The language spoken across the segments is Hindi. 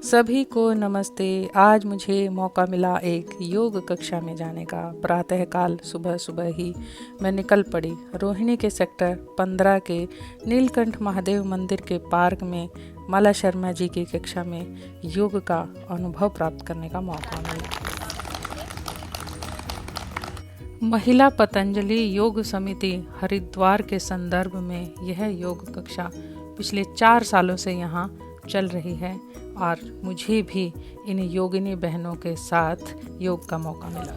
सभी को नमस्ते। आज मुझे मौका मिला एक योग कक्षा में जाने का। प्रातःकाल सुबह सुबह ही मैं निकल पड़ी। रोहिणी के सेक्टर 15 के नीलकंठ महादेव मंदिर के पार्क में माला शर्मा जी की कक्षा में योग का अनुभव प्राप्त करने का मौका मिला। महिला पतंजलि योग समिति हरिद्वार के संदर्भ में यह योग कक्षा पिछले 4 सालों से यहाँ चल रही है और मुझे भी इन योगिनी बहनों के साथ योग का मौका मिला।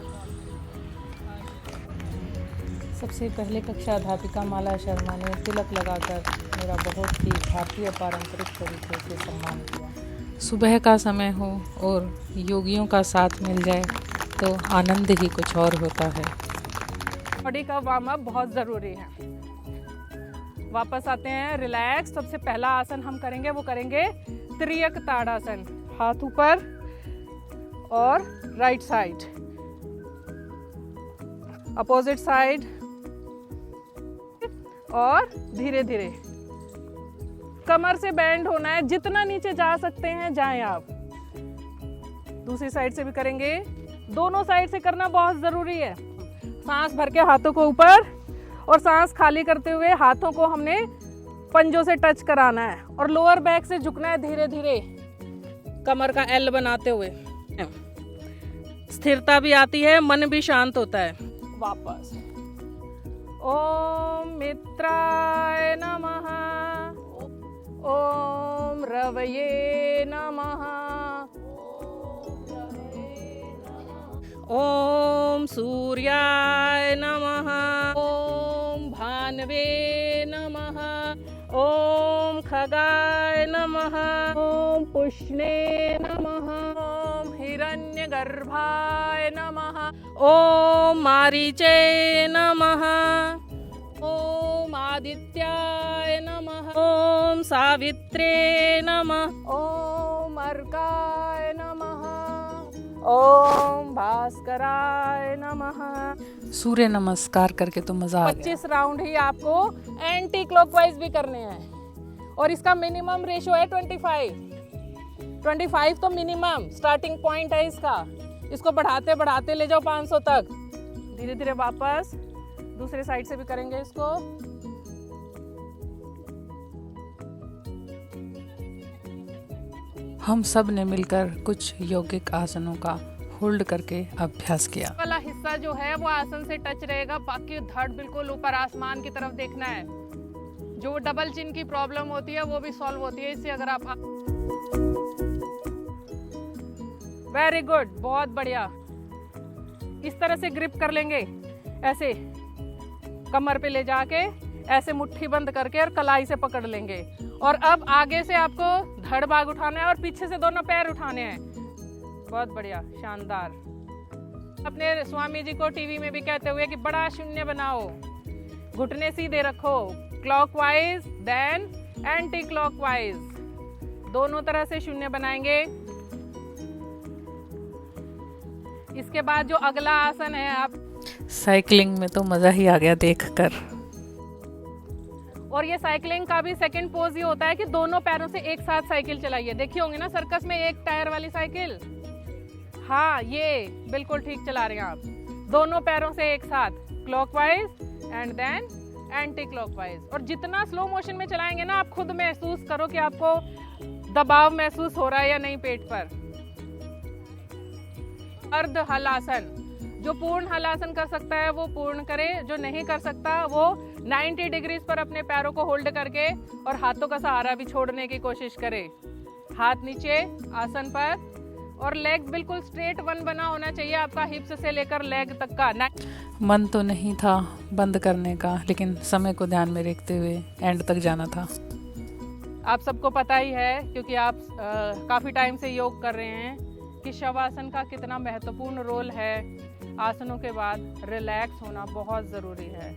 सबसे पहले कक्षा अध्यापिका माला शर्मा ने तिलक लगाकर मेरा बहुत ही भारतीय पारंपरिक तरीके से सम्मान किया। सुबह का समय हो और योगियों का साथ मिल जाए तो आनंद ही कुछ और होता है। बॉडी का वार्म अप बहुत ज़रूरी है। वापस आते हैं, रिलैक्स। सबसे पहला आसन हम करेंगे, वो करेंगे त्रियक ताड़ासन। हाथ ऊपर और राइट साइड, अपोजिट साइड और धीरे धीरे कमर से बैंड होना है। जितना नीचे जा सकते हैं जाएं आप। दूसरी साइड से भी करेंगे। दोनों साइड से करना बहुत ज़रूरी है। सांस भर के हाथों को ऊपर और सांस खाली करते हुए हाथों को हमने पंजों से टच कराना है और लोअर बैक से झुकना है धीरे धीरे, कमर का एल बनाते हुए। स्थिरता भी आती है, मन भी शांत होता है। वापस ओम मित्राय नमः, ओम रवये नमः, ओम सूर्याय नमः, ओम भानवे नमः, ओम खगाय नमः, ओम पुष्णे नमः, ओम हिरण्यगर्भाय नमः, ओम मारीचे नमः, ओम आदित्याय नमः, ओम सावित्रे नमः, ओम अर्काय नमः, ओम भास्कराय नमः। सूर्य नमस्कार करके तो मजा आ गया। 25 राउंड ही आपको एंटी क्लॉकवाइज भी करने हैं और इसका मिनिमम रेशियो है 25 तो मिनिमम स्टार्टिंग पॉइंट है इसका। इसको बढ़ाते बढ़ाते ले जाओ 500 तक। धीरे धीरे वापस दूसरे साइड से भी करेंगे इसको। हम सब ने मिलकर कुछ यौगिक आसनों का होल्ड करके अभ्यास किया। वाला हिस्सा जो है वो आसन से टच रहेगा, बाकी धड़ बिल्कुल ऊपर आसमान की तरफ देखना है। जो डबल चिन की प्रॉब्लम होती है वो भी सॉल्व होती है इससे। अगर आप वेरी गुड, बहुत बढ़िया। इस तरह से ग्रिप कर लेंगे, ऐसे कमर पे ले जाके ऐसे मुट्ठी बंद करके और कलाई से पकड़ लेंगे। और अब आगे से आपको धड़ भाग उठाना है और पीछे से दोनों पैर उठाने हैं। बहुत बढ़िया, शानदार। अपने स्वामी जी को टीवी में भी कहते हुए कि बड़ा शून्य बनाओ, घुटने सीधे रखो, क्लॉकवाइज देन एंटी क्लॉकवाइज, दोनों तरह से शून्य बनाएंगे। इसके बाद जो अगला आसन है, आप साइकिलिंग में तो मजा ही आ गया देखकर। और ये साइकिलिंग का भी सेकंड पोज ये होता है कि दोनों पैरों से एक साथ साइकिल चलाइए। देखिए होंगे ना सर्कस में एक टायर वाली साइकिल। हाँ, ये बिल्कुल ठीक चला रहे हैं आप। दोनों पैरों से एक साथ clockwise and then anti clockwise. और जितना स्लो मोशन में चलाएंगे ना, आप खुद महसूस करो कि आपको दबाव महसूस हो रहा है या नहीं पेट पर। अर्ध हलासन, जो पूर्ण हलासन कर सकता है वो पूर्ण करे, जो नहीं कर सकता वो 90 डिग्रीज पर अपने पैरों को होल्ड करके और हाथों का सहारा भी छोड़ने की कोशिश करे। हाथ नीचे आसन पर और लेग्स बिल्कुल स्ट्रेट वन बना होना चाहिए आपका, हिप्स से लेकर लेग तक का। मन तो नहीं था बंद करने का, लेकिन समय को ध्यान में रखते हुए एंड तक जाना था। आप सबको पता ही है, क्योंकि आप काफ़ी टाइम से योग कर रहे हैं, कि शवासन का कितना महत्वपूर्ण रोल है। आसनों के बाद रिलैक्स होना बहुत ज़रूरी है।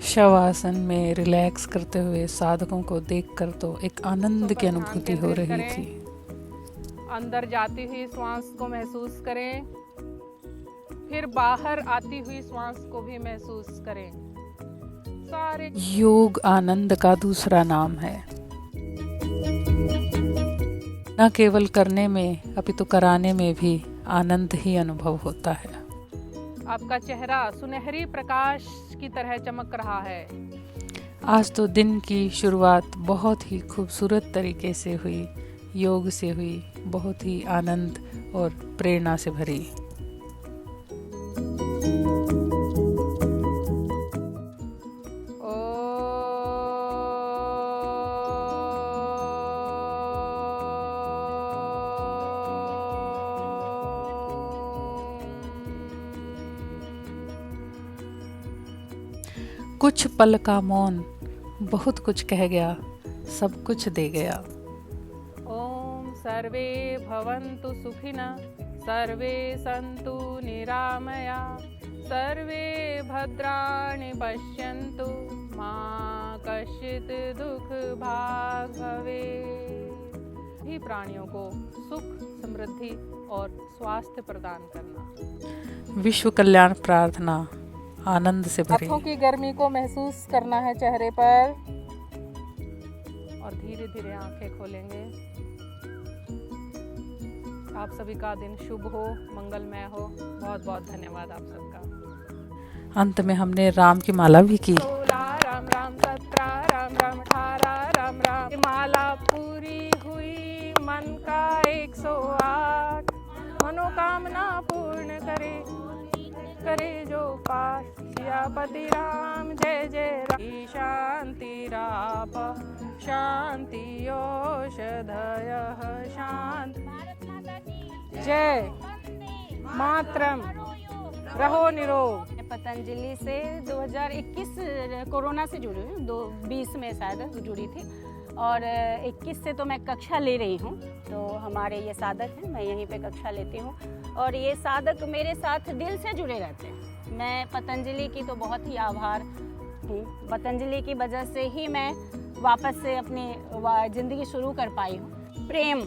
शवासन में रिलैक्स करते हुए साधकों को देखकर तो एक आनंद की अनुभूति हो रही थी। अंदर जाती हुई श्वास को महसूस करें, फिर बाहर आती हुई श्वास को भी महसूस करें। सारे योग आनंद का दूसरा नाम है। न केवल करने में अपितु कराने में भी आनंद ही अनुभव होता है। आपका चेहरा सुनहरी प्रकाश की तरह चमक रहा है। आज तो दिन की शुरुआत बहुत ही खूबसूरत तरीके से हुई, योग से हुई, बहुत ही आनंद और प्रेरणा से भरी। कुछ पल का मौन बहुत कुछ कह गया, सब कुछ दे गया। ओम सर्वे भवन्तु सुखिनः, सर्वे सन्तु निरामया, सर्वे भद्राणि पश्यन्तु, मा कश्चित् दुःख भाग् भवेत्। भी प्राणियों को सुख, समृद्धि और स्वास्थ्य प्रदान करना। विश्व कल्याण प्रार्थना आनंद से भरी। हाथों की गर्मी को महसूस करना है चेहरे पर और धीरे धीरे आंखें खोलेंगे। आप सभी का दिन शुभ हो, मंगलमय हो। बहुत बहुत धन्यवाद आप सबका। अंत में हमने राम की माला भी की। 16 राम राम 17 राम राम 18 राम राम। माला पूरी हुई मन का 108, मनोकामना पूर्ण करे जो पाठ। सियापति राम जय जय राम। शांतिराप शांति औषधयः शांति। जय मातरम। रहो निरोग। पतंजलि से 2021 कोरोना से जुड़ी हूँ, 2020 में शायद जुड़ी थी और 21 से तो मैं कक्षा ले रही हूँ। तो हमारे ये साधक हैं, मैं यहीं पे कक्षा लेती हूँ और ये साधक मेरे साथ दिल से जुड़े रहते हैं। मैं पतंजलि की तो बहुत ही आभार हूँ। पतंजलि की वजह से ही मैं वापस से अपनी ज़िंदगी शुरू कर पाई हूँ। प्रेम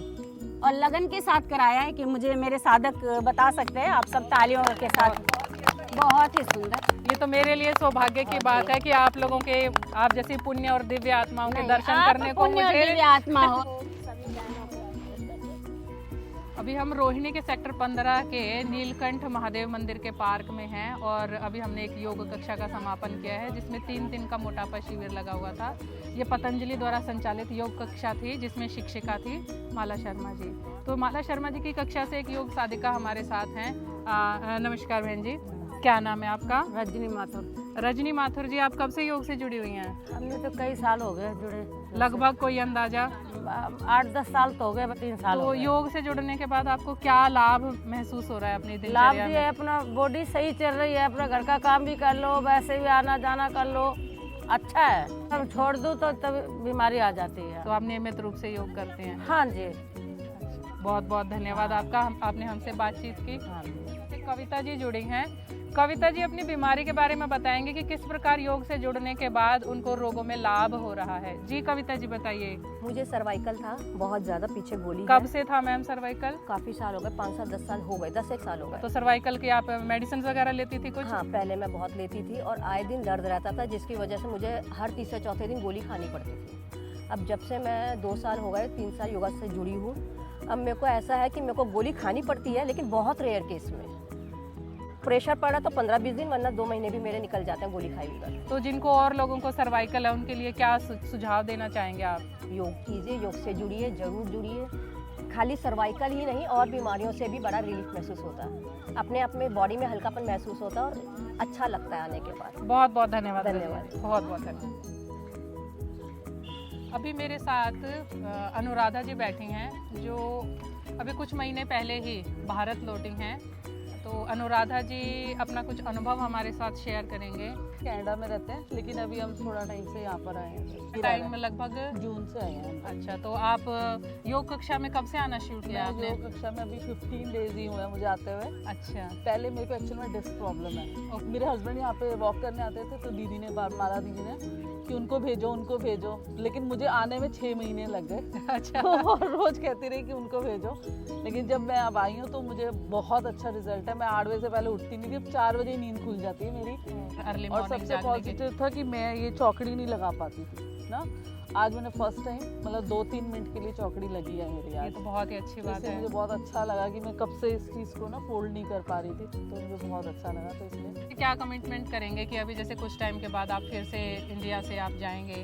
और लगन के साथ कराया है कि मुझे मेरे साधक बता सकते हैं। आप सब तालियों के साथ। बहुत ही सुंदर। ये तो मेरे लिए सौभाग्य की बात है कि आप लोगों के, आप जैसी पुण्य और दिव्य आत्माओं के दर्शन करने को पुण्य और मुझे। दिव्य आत्मा हो। अभी हम रोहिणी के सेक्टर 15 के नीलकंठ महादेव मंदिर के पार्क में हैं और अभी हमने एक योग कक्षा का समापन किया है जिसमें 3 दिन का मोटापा शिविर लगा हुआ था। ये पतंजलि द्वारा संचालित योग कक्षा थी जिसमें शिक्षिका थी माला शर्मा जी। तो माला शर्मा जी की कक्षा से एक योग साधिका हमारे साथ हैं। नमस्कार बहन जी, क्या नाम है आपका? रजनी माथुर। रजनी माथुर जी, आप कब से योग से जुड़ी हुई हैं? हमने तो कई साल हो गए जुड़े। लगभग कोई अंदाजा? 8-10 साल तो हो गए, 3 साल तो हो गए। योग से जुड़ने के बाद आपको क्या लाभ महसूस हो रहा है अपनी लाभ दिनचर्या भी में? है, अपना बॉडी सही चल रही है, अपना घर का काम भी कर लो, वैसे भी आना जाना कर लो, अच्छा है। हम छोड़ दूँ तो तब बीमारी आ जाती है। तो आप नियमित रूप से योग करते हैं? हाँ जी। बहुत बहुत धन्यवाद आपका, आपने हमसे बातचीत की। हाँ जी। कविता जी जुड़ी हैं। कविता जी अपनी बीमारी के बारे में बताएंगे कि किस प्रकार योग से जुड़ने के बाद उनको रोगों में लाभ हो रहा है। जी कविता जी बताइए। मुझे सर्वाइकल था, बहुत ज़्यादा पीछे गोली कब है। से था मैम सर्वाइकल? काफ़ी साल हो गए, 5 साल 10 साल हो गए, 10-1 साल हो गए। तो सर्वाइकल की आप मेडिसिन वगैरह लेती थी कुछ? हाँ, पहले मैं बहुत लेती थी और आए दिन दर्द रहता था जिसकी वजह से मुझे हर तीसरे चौथे दिन गोली खानी पड़ती थी। अब जब से मैं 2 साल हो गए, 3 साल योगा से जुड़ी हूँ, अब मेरे को ऐसा है कि मेरे को गोली खानी पड़ती है लेकिन बहुत रेयर केस में। प्रेशर पड़ा तो 15-20 दिन, वरना 2 महीने भी मेरे निकल जाते हैं गोली खाई हुई। तो जिनको और लोगों को सर्वाइकल है उनके लिए क्या सुझाव देना चाहेंगे आप? योग कीजिए, योग से जुड़िए, ज़रूर जुड़िए। खाली सर्वाइकल ही नहीं, और बीमारियों से भी बड़ा रिलीफ महसूस होता है। अपने आप में बॉडी में हल्कापन महसूस होता है और अच्छा लगता है आने के बाद। बहुत बहुत धन्यवाद। धन्यवाद। बहुत बहुत धन्यवाद। अभी मेरे साथ अनुराधा जी बैठी हैं जो अभी कुछ महीने पहले ही भारत लौटी हैं। तो अनुराधा जी अपना कुछ अनुभव हमारे साथ शेयर करेंगे। कनाडा में रहते हैं लेकिन अभी हम थोड़ा टाइम से यहाँ पर आए हैं। टाइम में लगभग जून से आए हैं। अच्छा, तो आप योग कक्षा में कब से आना शुरू किया मैं आपने? योग कक्षा में अभी 15 डेज ही हुए हैं मुझे आते हुए। अच्छा। पहले मेरे को एक्चुअल में डिस्क प्रॉब्लम है। मेरे हस्बैंड यहाँ पे वॉक करने आते थे तो दीदी ने माला दीदी ने कि उनको भेजो, लेकिन मुझे आने में 6 महीने लग गए। अच्छा। और रोज कहती रही कि उनको भेजो, लेकिन जब मैं अब आई हूँ तो मुझे बहुत अच्छा रिजल्ट है। मैं 8 बजे से पहले उठती नहीं थी, अब 4 बजे नींद खुल जाती है मेरी। अर्ली और मॉर्निंग सबसे पॉजिटिव था कि मैं ये चौकड़ी नहीं लगा पाती थी ना, आज मैंने फर्स्ट टाइम मतलब 2-3 मिनट के लिए चौकड़ी लगी है मेरी ये आज। तो बहुत ही अच्छी बात इससे है। मुझे बहुत अच्छा लगा कि मैं कब से इस चीज़ को ना फोल्ड नहीं कर पा रही थी, तो मुझे बहुत अच्छा लगा, तो इसलिए क्या कमिटमेंट करेंगे कि अभी जैसे कुछ टाइम के बाद आप फिर से इंडिया से आप जाएंगे,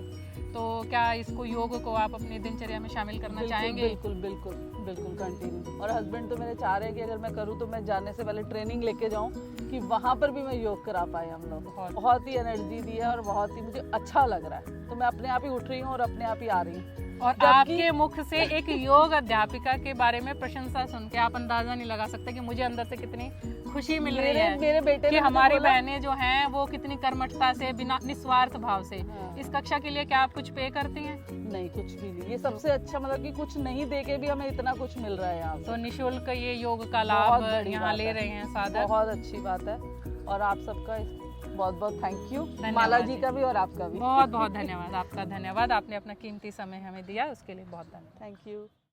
तो क्या इसको योग को आप अपनी दिनचर्या में शामिल करना चाहेंगे? बिल्कुल बिल्कुल बिल्कुल कंटिन्यू। और हस्बैंड तो मेरे चाह रहे हैं कि अगर मैं करूँ तो मैं जाने से पहले ट्रेनिंग लेके जाऊँ कि वहाँ पर भी मैं योग करा पाए हम लोग। बहुत ही एनर्जी दी है और बहुत ही मुझे अच्छा लग रहा है, तो मैं अपने आप ही उठ रही हूँ और अपने आप ही आ रही हूँ। और आपके मुख से एक योग अध्यापिका के बारे में प्रशंसा सुन के आप अंदाजा नहीं लगा सकते कि मुझे अंदर से कितनी खुशी मिल रही है मेरे बेटे कि ने हमारी बहनें जो हैं वो कितनी कर्मठता से, बिना निस्वार्थ भाव से हाँ। इस कक्षा के लिए क्या आप कुछ पे करती हैं? नहीं, कुछ भी नहीं। ये सबसे अच्छा मतलब कि कुछ नहीं देके भी हमें इतना कुछ मिल रहा है यहाँ से। तो निशुल्क ये योग का बहुत लाभ बड़ी यहाँ बात ले है। रहे हैं साधक। बहुत अच्छी बात है और आप सबका बहुत बहुत थैंक यू, धन्यवाद माला जी जी। का भी और आपका भी बहुत बहुत धन्यवाद, आपका धन्यवाद। आपने अपना कीमती समय हमें दिया, उसके लिए बहुत धन्यवाद। Thank you.